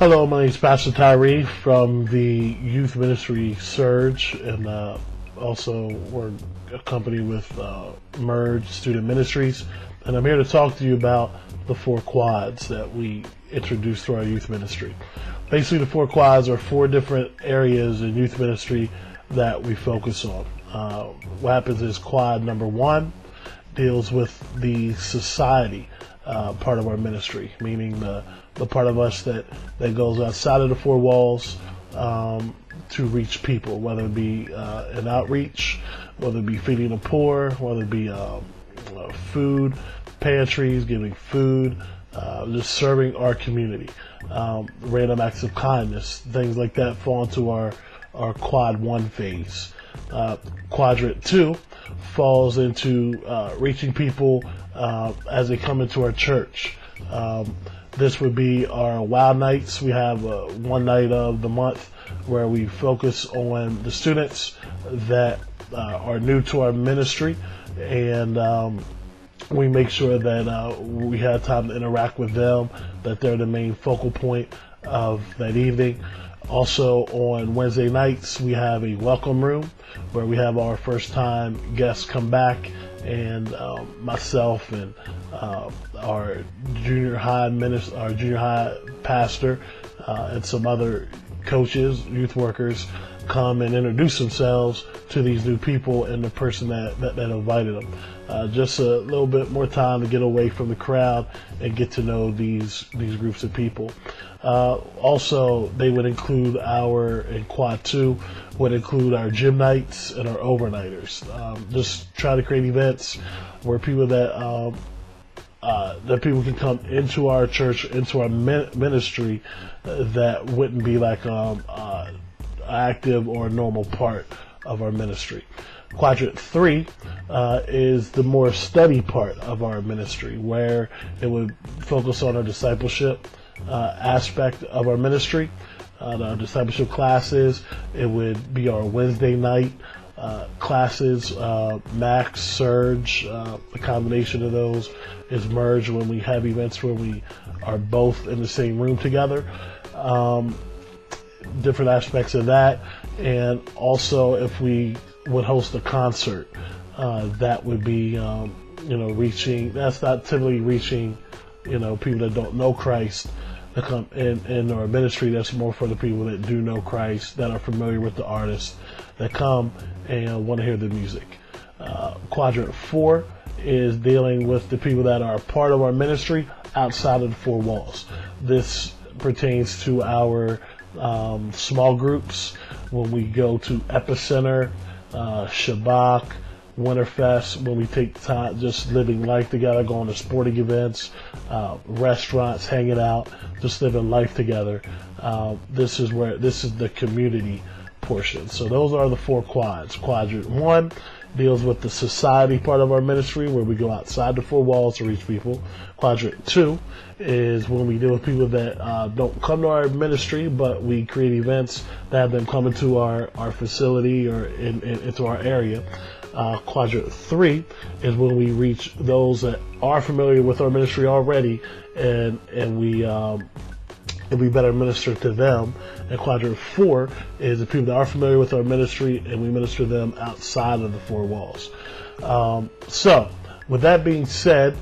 Hello, my name is Pastor Tyree from the youth ministry Surge, and also we're a company with Merge Student Ministries, and I'm here to talk to you about the 4Quads that we introduced to our youth ministry. Basically, the 4Quads are 4 different areas in youth ministry that we focus on. What happens is quad number 1 deals with the society part of our ministry, meaning the part of us that goes outside of the 4 walls to reach people, whether it be an outreach, whether it be feeding the poor, whether it be food pantries, giving food, just serving our community, random acts of kindness, things like that fall into our quad 1 phase. Quadrant 2 falls into reaching people as they come into our church. This would be our Wild Nights. We have one night of the month where we focus on the students that are new to our ministry, and we make sure that we have time to interact with them, that they're the main focal point of that evening. Also on Wednesday nights, we have a welcome room where we have our first time guests come back, and myself and our junior high pastor and some other coaches, youth workers, come and introduce themselves to these new people and the person that invited them. Just a little bit more time to get away from the crowd and get to know these groups of people. Also, they would include in quad 2 would include our gym nights and our overnighters. Just try to create events where people that people can come into our church, into our ministry, that wouldn't be like active or a normal part of our ministry. Quadrant 3 is the more study part of our ministry, where it would focus on our discipleship aspect of our ministry, our discipleship classes. It would be our Wednesday night classes, Max, Surge. A combination of those is Merge, when we have events where we are both in the same room together. Different aspects of that, and also if we would host a concert, that would be reaching. That's not typically reaching people that don't know Christ to come in our ministry. That's more for the people that do know Christ, that are familiar with the artists, that come and want to hear the music. Quadrant 4 is dealing with the people that are part of our ministry outside of the 4 walls. This pertains to our small groups when we go to Epicenter, Shabbat, Winterfest, when we take time just living life together, going to sporting events, restaurants, hanging out, just living life together. This is the community portion. So those are the 4 quads. Quadrant 1 deals with the society part of our ministry, where we go outside the 4 walls to reach people. Quadrant 2 is when we deal with people that don't come to our ministry, but we create events that have them come into our facility or into our area. Quadrant 3 is when we reach those that are familiar with our ministry already, and we better minister to them. And quadrant 4 is the people that are familiar with our ministry, and we minister them outside of the 4 walls. So with that being said,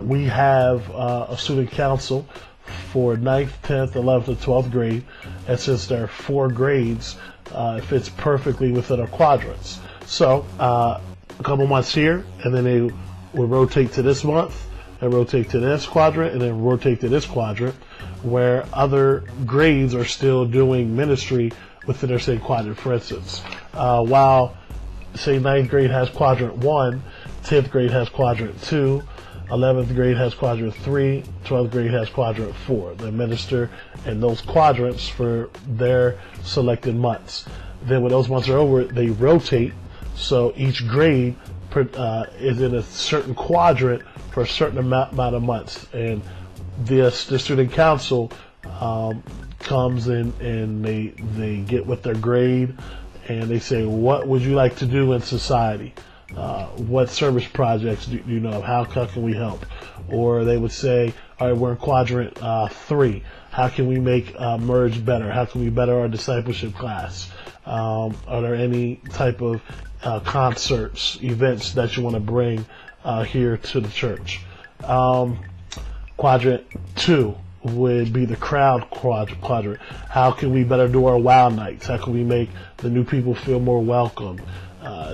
we have a student council for 9th, 10th, 11th, and 12th grade, and since there are 4 grades, it fits perfectly within our quadrants. So a couple months here, and then they will rotate to this month, and rotate to this quadrant, and then rotate to this quadrant, where other grades are still doing ministry within their same quadrant. For instance, while say 9th grade has quadrant 1, 10th grade has quadrant 2, 11th grade has quadrant 3, 12th grade has quadrant 4. They minister in those quadrants for their selected months. Then when those months are over, they rotate, so each grade is in a certain quadrant for a certain amount of months. And the student council comes in and they get with their grade, and they say, what would you like to do in society? What service projects do you know of? How can we help? or they would say, all right, we're in quadrant 3. How can we make Merge better? How can we better our discipleship class? Are there any type of concerts, events that you want to bring here to the church? Quadrant 2 would be the crowd quadrant. How can we better do our WOW nights? How can we make the new people feel more welcome?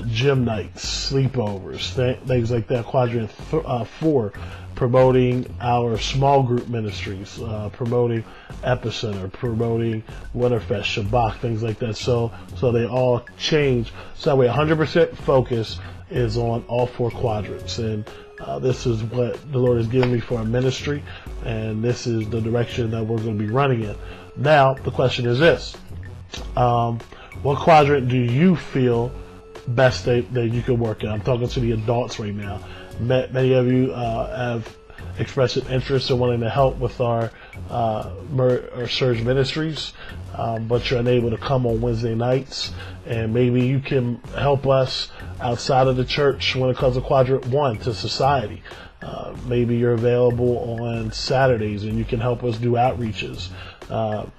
Gym nights, sleepovers, things like that. Quadrant 4, promoting our small group ministries, promoting Epicenter, promoting Winterfest, Shabbat, things like that. So they all change. So that way 100% focus is on all 4 quadrants. And this is what the Lord has given me for our ministry, and this is the direction that we're going to be running in. Now, the question is this. What quadrant do you feel best that you can work in? I'm talking to the adults right now. Many of you have expressed an interest in wanting to help with our Surge Ministries, but you're unable to come on Wednesday nights. And maybe you can help us outside of the church when it comes to quadrant 1, to society. Maybe you're available on Saturdays and you can help us do outreaches,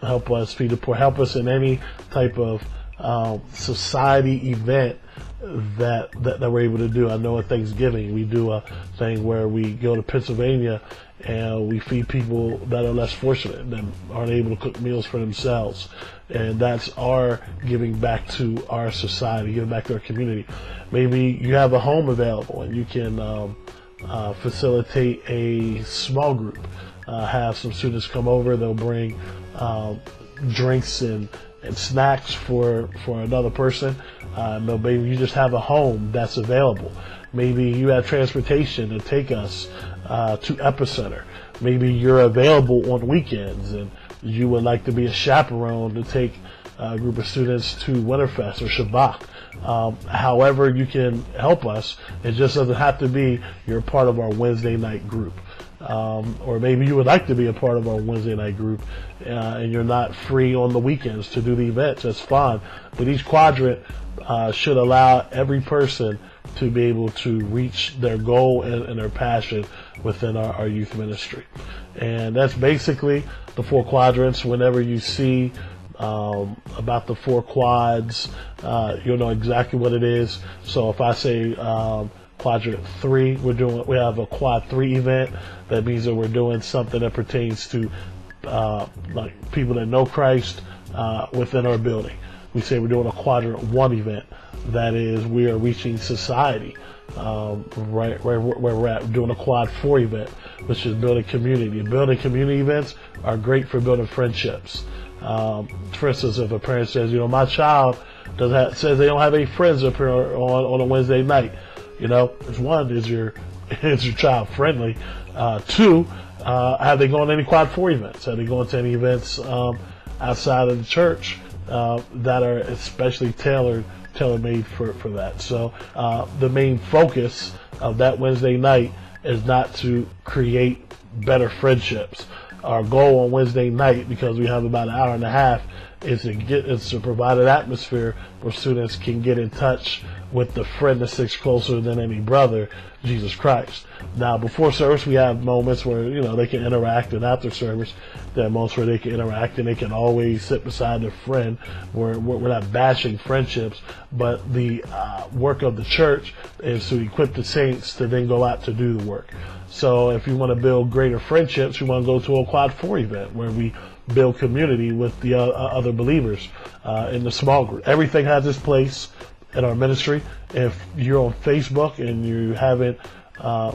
help us feed the poor, help us in any type of society event that we're able to do. I know at Thanksgiving we do a thing where we go to Pennsylvania and we feed people that are less fortunate, that aren't able to cook meals for themselves. And that's our giving back to our society, giving back to our community. Maybe you have a home available and you can facilitate a small group, have some students come over, they'll bring drinks and snacks for another person. Maybe you just have a home that's available. Maybe you have transportation to take us to Epicenter. Maybe you're available on weekends and you would like to be a chaperone to take a group of students to Winterfest or Shabbat. However you can help us, it just doesn't have to be you're part of our Wednesday night group. Or maybe you would like to be a part of our Wednesday night group and you're not free on the weekends to do the events. That's fine. But each quadrant should allow every person to be able to reach their goal and their passion within our youth ministry. And that's basically the 4 quadrants. Whenever you see about the 4 quads, you'll know exactly what it is. So if I say quadrant 3, we have a quad 3 event. That means that we're doing something that pertains to like people that know Christ within our building. We say we're doing a quadrant 1 event. That is, we are reaching society. Right where we're at. We're doing a quad 4 event, which is building community. Building community events are great for building friendships. For instance, if a parent says, my child says they don't have any friends up here on a Wednesday night, there's one, is your child friendly? 2, have they gone to any quad 4 events? Have they gone to any events outside of the church that are especially tailor-made for that? So the main focus of that Wednesday night is not to create better friendships. Our goal on Wednesday night, because we have about an hour and a half, is to provide an atmosphere where students can get in touch with the friend that sticks closer than any brother, Jesus Christ. Now, before service, we have moments where, they can interact, and after service, there are moments where they can interact and they can always sit beside their friend. We're not bashing friendships, but the work of the church is to equip the saints to then go out to do the work. So if you want to build greater friendships, you want to go to a quad 4 event where we build community with the other believers in the small group. Everything has its place in our ministry. If you're on Facebook and you haven't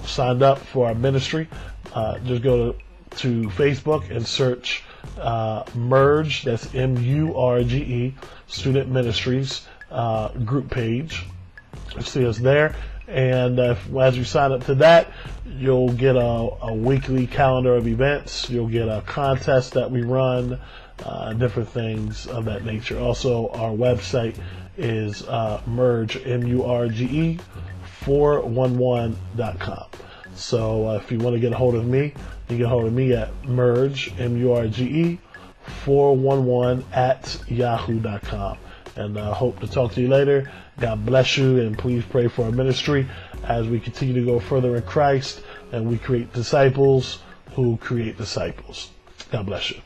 signed up for our ministry, just go to Facebook and search Merge, that's MURGE, Student Ministries group page. You'll see us there. And as you sign up to that, you'll get a weekly calendar of events. You'll get a contest that we run, different things of that nature. Also, our website is Merge, MURGE, 411.com. So if you want to get a hold of me, you can get a hold of me at Merge, MURGE, 411 at yahoo.com. And I hope to talk to you later. God bless you, and please pray for our ministry as we continue to go further in Christ and we create disciples who create disciples. God bless you.